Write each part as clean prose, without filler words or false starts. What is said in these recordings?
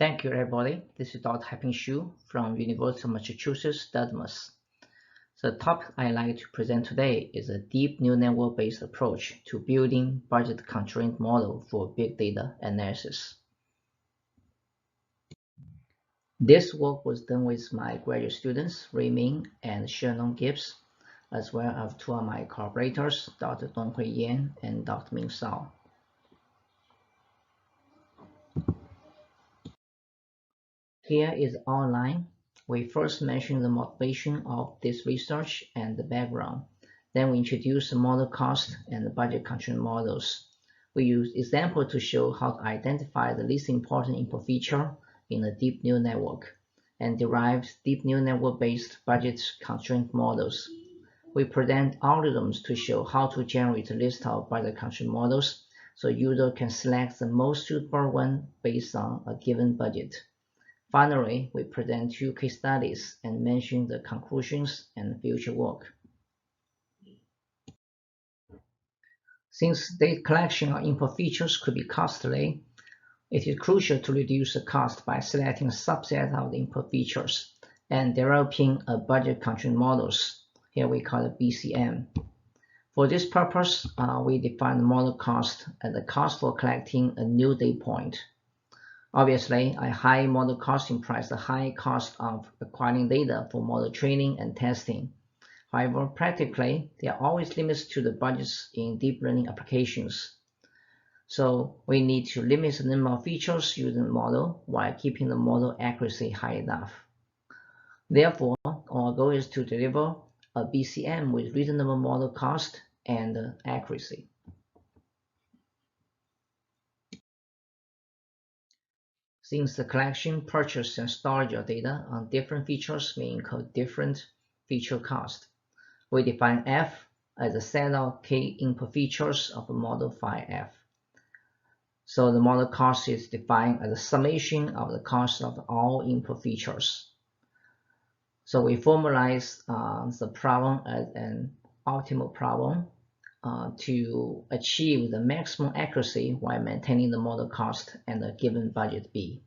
Thank you, everybody. This is Dr. Haiping Xu from University of Massachusetts, Dartmouth. The topic I'd like to present today is a deep neural network-based approach to building budget constraint model for big data analysis. This work was done with my graduate students, Ray Ming and Shannon Gibbs, as well as two of my collaborators, Dr. Donghui Yan and Dr. Ming Sao. Here is the outline. We first mention the motivation of this research and the background. Then we introduce the model cost and the budget constraint models. We use example to show how to identify the least important input feature in a deep neural network and derive deep neural network-based budget constraint models. We present algorithms to show how to generate a list of budget constraint models so user can select the most suitable one based on a given budget. Finally, we present two case studies and mention the conclusions and future work. Since data collection of input features could be costly, it is crucial to reduce the cost by selecting a subset of the input features and developing a budget constraint models. Here we call it BCM. For this purpose, we define the model cost as the cost for collecting a new data point. Obviously, a high model cost implies the high cost of acquiring data for model training and testing. However, practically, there are always limits to the budgets in deep learning applications. So we need to limit the number of features using the model while keeping the model accuracy high enough. Therefore, our goal is to deliver a BCM with reasonable model cost and accuracy. Since the collection, purchase, and storage of data on different features may incur different feature cost, we define F as a set of key input features of a model phi F. So the model cost is defined as a summation of the cost of all input features. So we formalize the problem as an optimal problem to achieve the maximum accuracy while maintaining the model cost and a given budget B.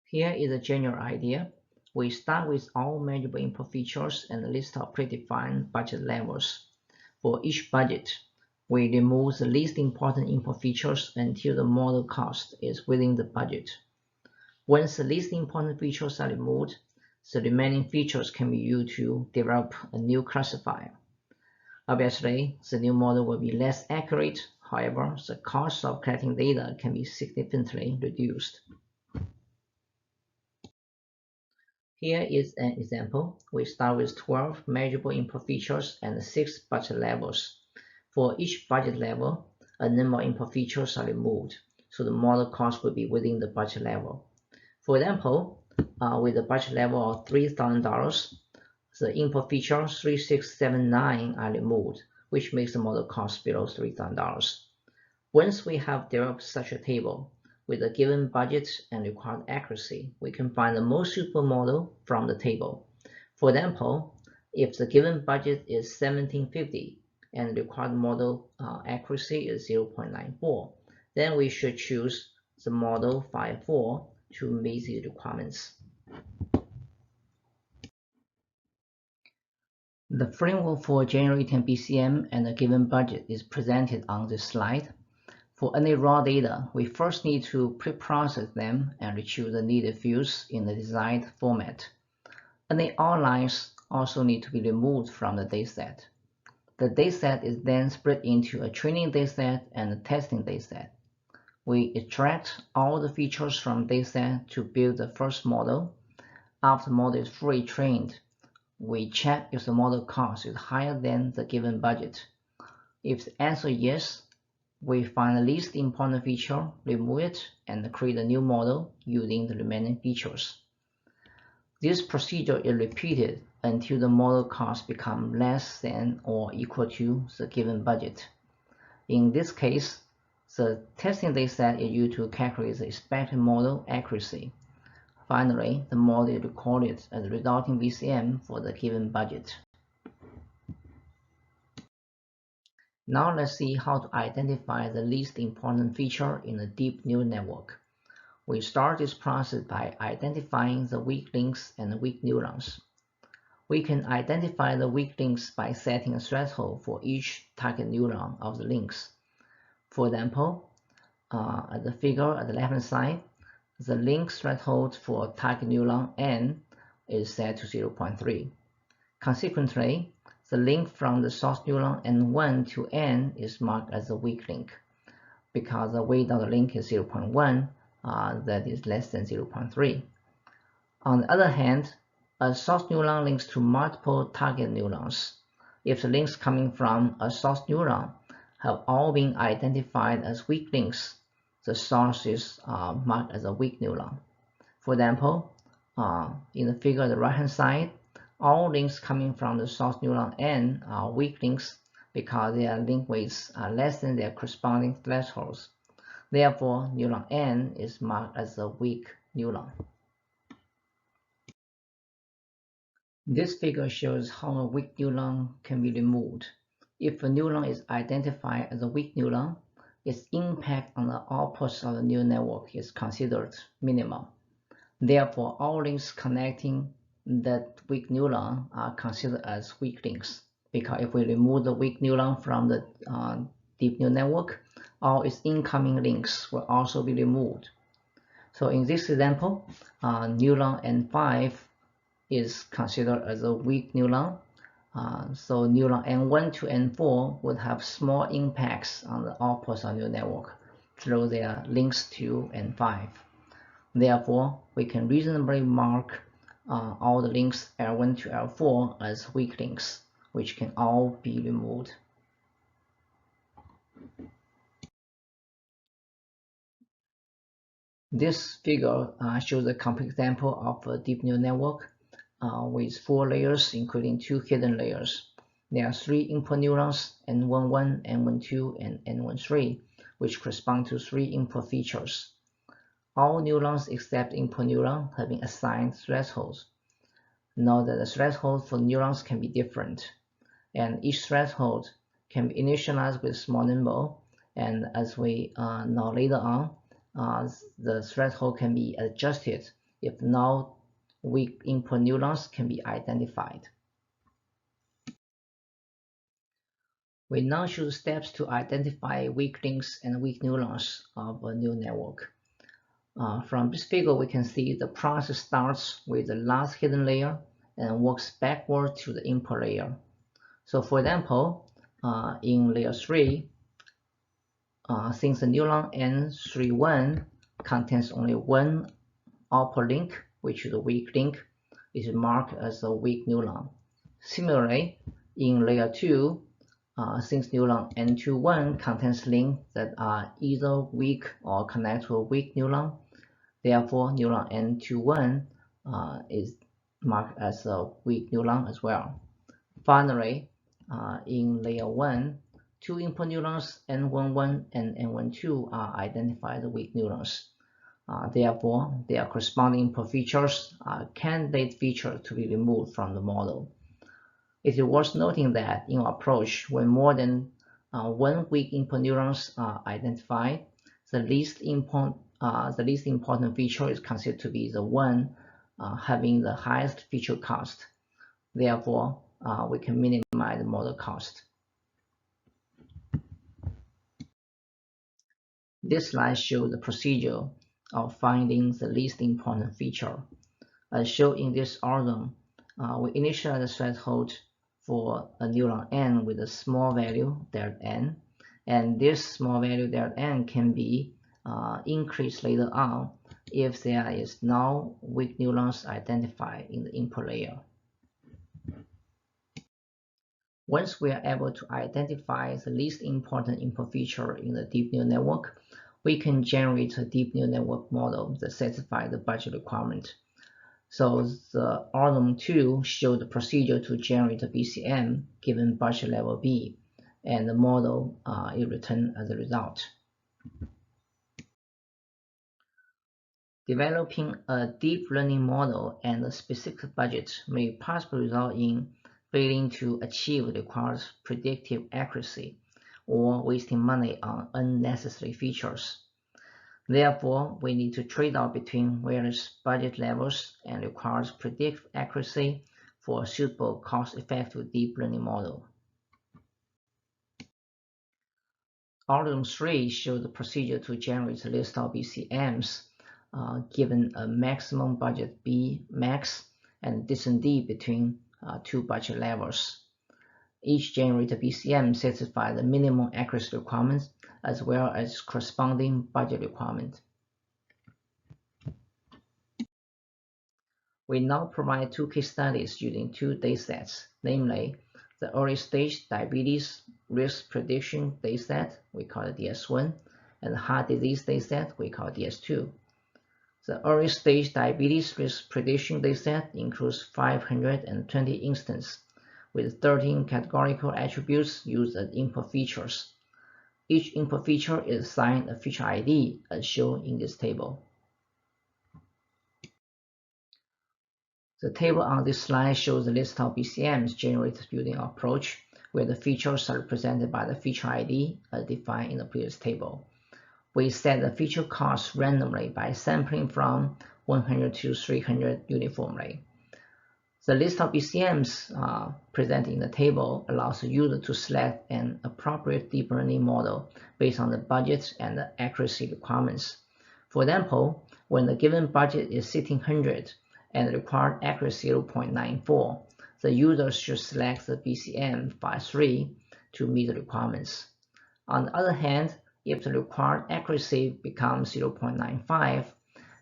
Here is a general idea. We start with all measurable input features and a list of predefined budget levels. For each budget, we remove the least important input features until the model cost is within the budget. Once the least important features are removed, the remaining features can be used to develop a new classifier. Obviously, the new model will be less accurate. However, the cost of collecting data can be significantly reduced. Here is an example. We start with 12 measurable input features and 6 budget levels. For each budget level, a number of input features are removed, so the model cost will be within the budget level. For example, with a budget level of $3,000, the input feature 3679 are removed, which makes the model cost below $3,000. Once we have developed such a table with a given budget and required accuracy, we can find the most suitable model from the table. For example, if the given budget is $1,750 and required model accuracy is 0.94, then we should choose the model phi 4 to meet these requirements. The framework for generating BCM and a given budget is presented on this slide. For any raw data, we first need to pre-process them and retrieve the needed fields in the desired format. Any outlines also need to be removed from the dataset. The dataset is then split into a training dataset and a testing dataset. We extract all the features from the dataset to build the first model. After the model is fully trained, we check if the model cost is higher than the given budget. If the answer is yes, we find the least important feature, remove it, and create a new model using the remaining features. This procedure is repeated until the model cost becomes less than or equal to the given budget. In this case, the testing dataset is used to calculate the expected model accuracy. Finally, the model is recorded as the resulting BCM for the given budget. Now let's see how to identify the least important feature in a deep neural network. We start this process by identifying the weak links and weak neurons. We can identify the weak links by setting a threshold for each target neuron of the links. For example, at the figure at the left-hand side, the link threshold for target neuron N is set to 0.3. Consequently, the link from the source neuron N1 to N is marked as a weak link. Because the weight of the link is 0.1, that is less than 0.3. On the other hand, a source neuron links to multiple target neurons. If the links coming from a source neuron have all been identified as weak links, the source is marked as a weak neuron. For example, in the figure on the right-hand side, all links coming from the source neuron N are weak links because their link weights are less than their corresponding thresholds. Therefore, neuron N is marked as a weak neuron. This figure shows how a weak neuron can be removed. If a neuron is identified as a weak neuron, its impact on the outputs of the neural network is considered minimal. Therefore, all links connecting that weak neuron are considered as weak links, because if we remove the weak neuron from the deep neural network, all its incoming links will also be removed. So in this example, neuron N5 is considered as a weak neuron. So neuron N1 to N4 would have small impacts on the outputs of neural network through their links to N5. Therefore, we can reasonably mark all the links L1 to L4 as weak links, which can all be removed. This figure shows a complete example of a deep neural network with 4 layers, including 2 hidden layers. There are 3 input neurons, N11, N12, and N13, which correspond to 3 input features. All neurons except input neuron have been assigned thresholds. Note that the threshold for neurons can be different, and each threshold can be initialized with a small number, and as we know later on, the threshold can be adjusted if no weak input neurons can be identified. We now show the steps to identify weak links and weak neurons of a neural network. From this figure, we can see the process starts with the last hidden layer and works backward to the input layer. So for example, in layer 3, since the neuron N31 contains only one output link, which is a weak link, it is marked as a weak neuron. Similarly, in layer 2, since neuron N21 contains links that are either weak or connect to a weak neuron, therefore neuron N21 is marked as a weak neuron as well. Finally, in layer 1, 2 input neurons N11 and N12 are identified as weak neurons. Therefore, their corresponding input features are candidate features to be removed from the model. It is worth noting that in our approach, when more than one weak input neurons are identified, the least important feature is considered to be the one having the highest feature cost. Therefore, we can minimize the model cost. This slide shows the procedure of finding the least important feature. As shown in this algorithm, we initialize the threshold for a neuron N with a small value delta N, and this small value delta N can be increased later on if there is no weak neurons identified in the input layer. Once we are able to identify the least important input feature in the deep neural network, we can generate a deep neural network model that satisfies the budget requirement. So the algorithm 2 shows the procedure to generate a BCM given budget level B, and the model is returned as a result. Developing a deep learning model and a specific budget may possibly result in failing to achieve the required predictive accuracy, or wasting money on unnecessary features. Therefore, we need to trade off between various budget levels and requires predictive accuracy for a suitable cost-effective deep learning model. Algorithm 3 shows the procedure to generate a list of BCMs given a maximum budget B max and distance D between two budget levels. Each generated BCM satisfies the minimum accuracy requirements as well as corresponding budget requirement. We now provide two case studies using two datasets, namely the early stage diabetes risk prediction dataset, we call it DS1, and the heart disease dataset, we call it DS2. The early stage diabetes risk prediction dataset includes 520 instances with 13 categorical attributes used as input features. Each input feature is assigned a feature ID as shown in this table. The table on this slide shows the list of BCMs generated using our approach, where the features are represented by the feature ID as defined in the previous table. We set the feature cost randomly by sampling from 100 to 300 uniformly. The list of BCMs presented in the table allows the user to select an appropriate deep learning model based on the budget and the accuracy requirements. For example, when the given budget is 1600 and the required accuracy 0.94, the user should select the BCM 53 to meet the requirements. On the other hand, if the required accuracy becomes 0.95,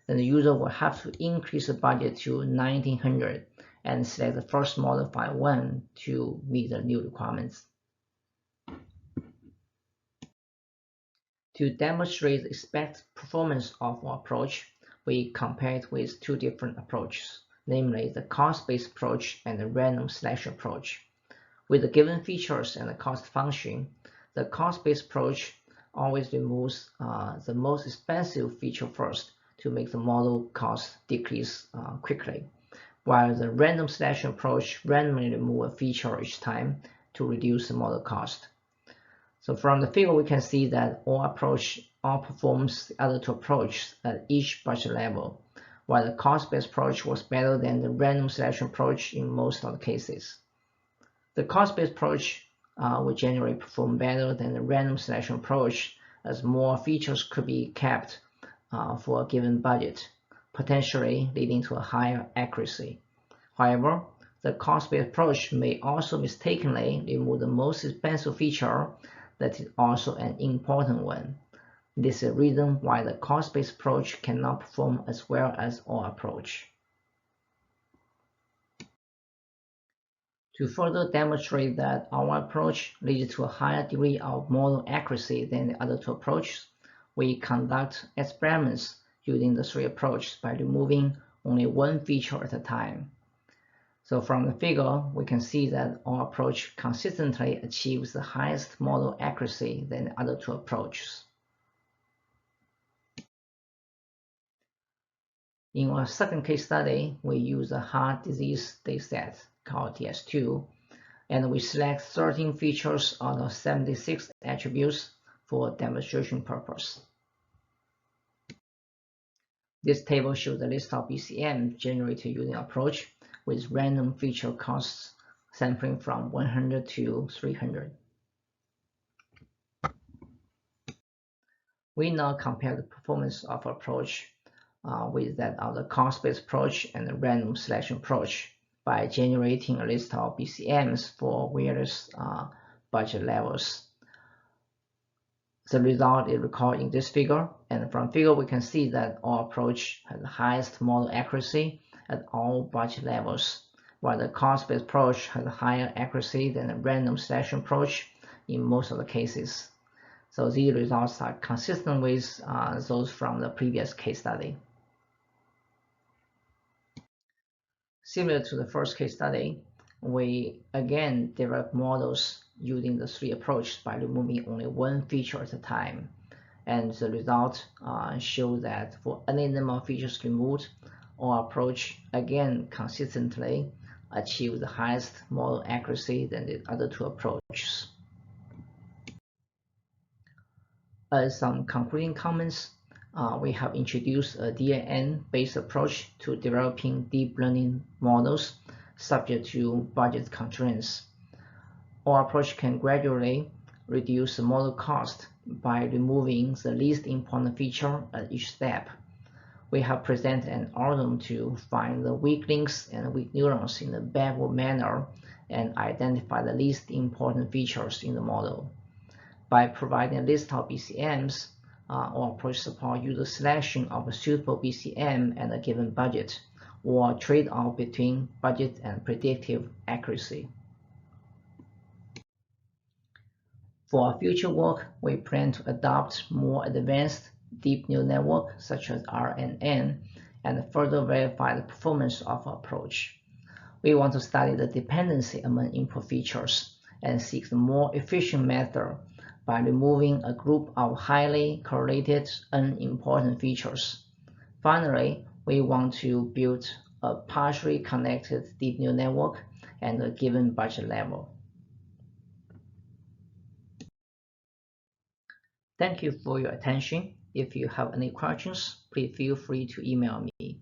then the user will have to increase the budget to 1900 and select the first model 51 to meet the new requirements. To demonstrate the expected performance of our approach, we compared with two different approaches, namely the cost-based approach and the random selection approach. With the given features and the cost function, the cost-based approach always removes the most expensive feature first to make the model cost decrease quickly, while the random selection approach randomly removes a feature each time to reduce the model cost. So from the figure, we can see that our approach outperforms the other two approaches at each budget level, while the cost-based approach was better than the random selection approach in most of the cases. The cost-based approach will generally perform better than the random selection approach as more features could be kept for a given budget, potentially leading to a higher accuracy. However, the cost-based approach may also mistakenly remove the most expensive feature that is also an important one. This is the reason why the cost-based approach cannot perform as well as our approach. To further demonstrate that our approach leads to a higher degree of model accuracy than the other two approaches, we conduct experiments using the three approaches by removing only one feature at a time. So from the figure, we can see that our approach consistently achieves the highest model accuracy than the other two approaches. In our second case study, we use a heart disease dataset called DS2, and we select 13 features out of 76 attributes for demonstration purpose. This table shows the list of BCM generated using approach with random feature costs sampling from 100 to 300. We now compare the performance of our approach with that of the cost-based approach and the random selection approach by generating a list of BCMs for various budget levels. The result is recorded in this figure, and from figure we can see that our approach has the highest model accuracy at all budget levels, while the cost-based approach has a higher accuracy than the random selection approach in most of the cases. So these results are consistent with those from the previous case study. Similar to the first case study, we again develop models using the three approaches by removing only one feature at a time. And the result shows that for any number of features removed, our approach again consistently achieves the highest model accuracy than the other two approaches. As some concluding comments, we have introduced a DAN-based approach to developing deep learning models subject to budget constraints. Our approach can gradually reduce the model cost by removing the least important feature at each step. We have presented an algorithm to find the weak links and weak neurons in a backward manner and identify the least important features in the model. By providing a list of BCMs, our approach supports user selection of a suitable BCM and a given budget, or trade-off between budget and predictive accuracy. For our future work, we plan to adopt more advanced deep neural networks such as RNN and further verify the performance of our approach. We want to study the dependency among input features and seek a more efficient method by removing a group of highly correlated unimportant features. Finally, we want to build a partially connected deep neural network at a given budget level. Thank you for your attention. If you have any questions, please feel free to email me.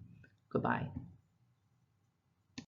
Goodbye.